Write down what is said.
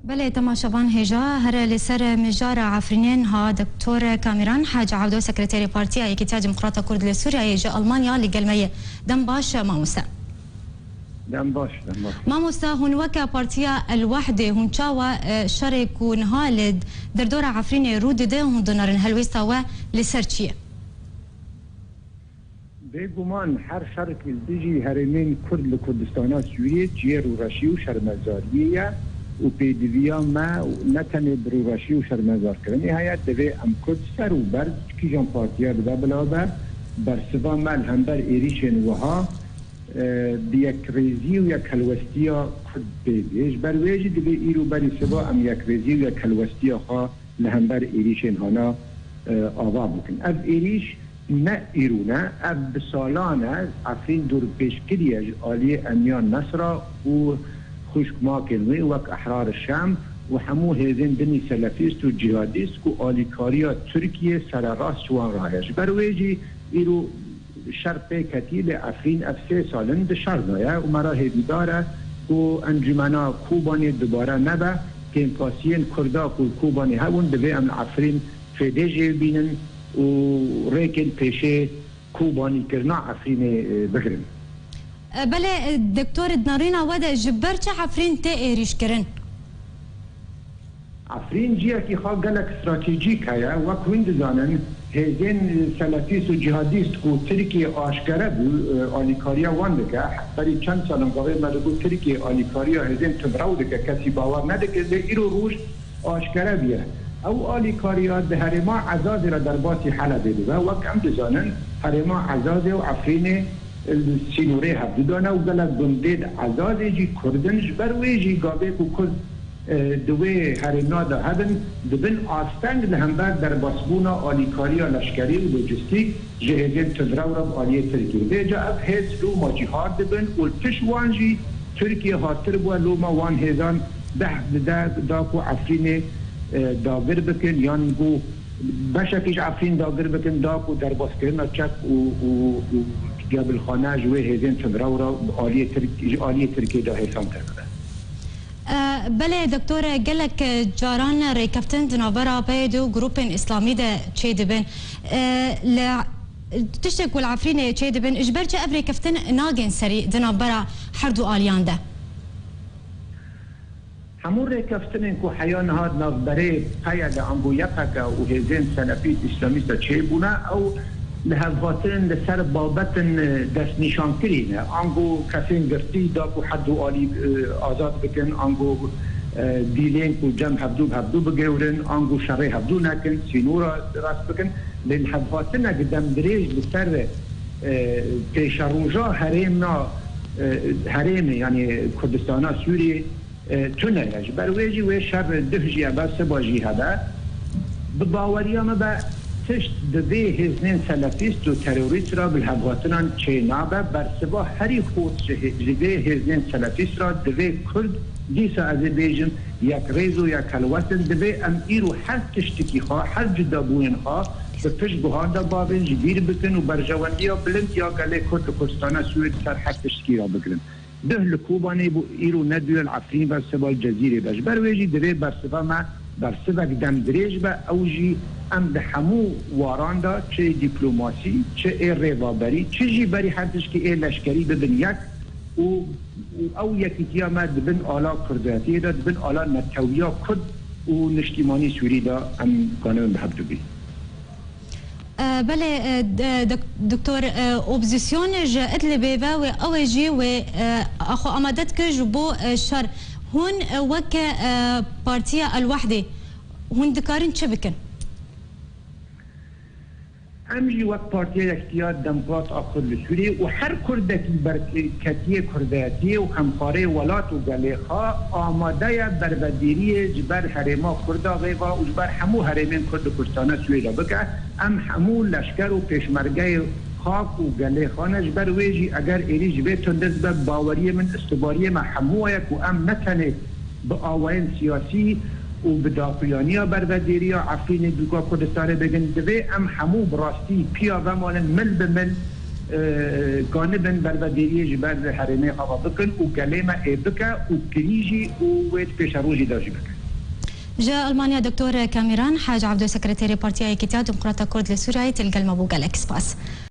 بله تماشاوان هجا هر لسر مجار عفرینین ها دکتور کامیران حاج عبدو سکرتری پارتیا یکیتیا دموکراتا کرد لسوریا جا آلمانیا لگلمه دم باش ماموسا دم باش ماموسا هون وكا بارتيا الوحدة هون شاوا شارك ونهال دردورة عفرين رود ده هون دونارن هلويستا لسرچيه بگمان هر شرک الدیجی هرمین کرد لکردستان سوریه جیر و رشی و شرمزاریه و پیدویا ما نتنه برو رشی و شرمزار کرد نهایت دوی ام کرد سر و برد کی جان پارتیا بدا بلابه برسوا مل هم بر ایریشن وها بیک ریزی و یک کلوستیا کرد بیدیش بر ویجی دوی ایرو بری سوا ام یک ریزی و یک کلوستیا ها لهم بر ایریشن هانا آوا بکن اف ایریش نه ایرونه اب سالانه عفرین دور پیشگیری آلی امیان نصرا و خشک ماکنوی وک احرار الشام و همو هزین دنی سلفیست و جهادیست و آلیکاریا ترکیه سر راست شوان راهش برویجی ایرو شرط کتیل عفرین اف 3 سالن ده شرنایه و مرا هیدی داره و انجمنا کوبانی دوباره نبه که امپاسین کردا کوبانی هون دوی ام عفرین فیدیجی بینن و ریکن پیشه کوبانی کرنا عفرین بگرن بله دکتور دنارینا وده جبر چه عفرین ته ایریش کرن؟ عفرین جیه که خواه گلک استراتیجیک هیا وک وین دزانن هزین سلفیست و جهادیست که ترکی آشکره بود آلیکاریا وان دکه بری چند سالم قوی مدگو ترکی آلیکاریا هزین تبراو دکه کسی باور ندکه ده ایرو روش آشکره بیه او آلیکاریا ده هرما عزازی را در باسی حل دیده و کم دزانن هرما عزازی و عفرین سینوره هفدودانه و گلک بندید عزازی جی کردنش بروی جی گابه که کرد دوی هرما ده هدن دبن آستنگ لهمبر در باسبونا آلیکاریا لشکری و لوجستیک جهزین تدرو را آلیه ترکی ده جا اب هز لو ما جهاد دبن و التش وانجی ترکیه حاطر بوا لو ما وان هزان ده داکو عفرین داگر بکن یان گو بشکیش عفرین داگر بکن داکو در باس کرنا چک و جبل خانه جوه هزین تدرو را آلیه ترکی ده حسام کرده بله دکتور گلک جاران ریکفتن دنابرا بیدو گروپن اسلامی ده چه دبن تشتك والعفرين چه دبن اجبر چه افري كفتن ناگن سري دنابرا حردو آلیان ده همون ریکفتن که حیان هاد نافبره قید انگو یقک و هزین سلفیت اسلامیست چه بونه او لهفاتن لسر بابتن دست نشان کرینه انگو کسین گرتی دا که حدو آلی آزاد بکن انگو دیلین که جمع هبدو بگیورن انگو شرعی هبدو نکن سینورا راست بکن لهفاتن قدم دریج لسر پیش روژا حریم یعنی کردستان سوری تونه برویجی و شر دهجی بس باجی هده بباوریام با تشت دوی هزنین سلفیست و تروریست را بالحبواتنان چه نابه برسبا هری خود دوی هزنین سلفیست را دوی کرد دیسا از بیجن یک ریز و یک کلوتن دوی ام ایرو هر تشتکی خواه هر جدا بوین خواه به پشت بهانده بابین جبیر بکن و برجواندی ها بلند یا گله کرد کردستان سوید سر هر تشتکی را بگرن ده لکوبانی بو ایرو ندوی العفرین برسبا الجزیره باش برویجی دوی برسبا ما برسبا دم دریج با اوجی ام ده همو واران دا چه دیپلوماسی چه ای ریوابری چه جی بری حدش که ای لشکری ببن یک او یکی تیا ما دبن آلا کرداتی دا دبن آلا نتویا کرد و نشتیمانی سوری دا ام کانون بحبدو بی بله دکتور اپوزیسیون جاءت لبيبا واوجي واخو امادت كجبو شر هون وك بارتيا الوحده هون دكارن شبكن امجي وقت بارتيا اختيار دموکرات اخر لسوري وحر كردكي بركتيه كرداتيه وخمخاره ولات وغليخا آماده بربديري جبر حريما كردا غيغا وجبر حمو حريمين كرد كردستان سوري بك ام حمو لشکر و پیشمرگه خاک و گلیخانه جبر ویجی اگر ایریج بیتون دست به باوری من استباری ما حمو یک و ام نتنه به آوائن سیاسی و به داخلیانی ها برودیری ها عفرین دوگاه کردستان بگن دوی ام حمو براستی پیا ومانن مل به مل جانبن بربدیری جبر حرمه هوا بکن و کلمه بکه و کریجی و وید پیش روزی داشی بکن. جاء ألمانيا دكتور كاميران حاج عبدو سكرتيري بارتيا اتحاد ديمقراطية كرد لسوريا تلقى المبوغة الإكسباس.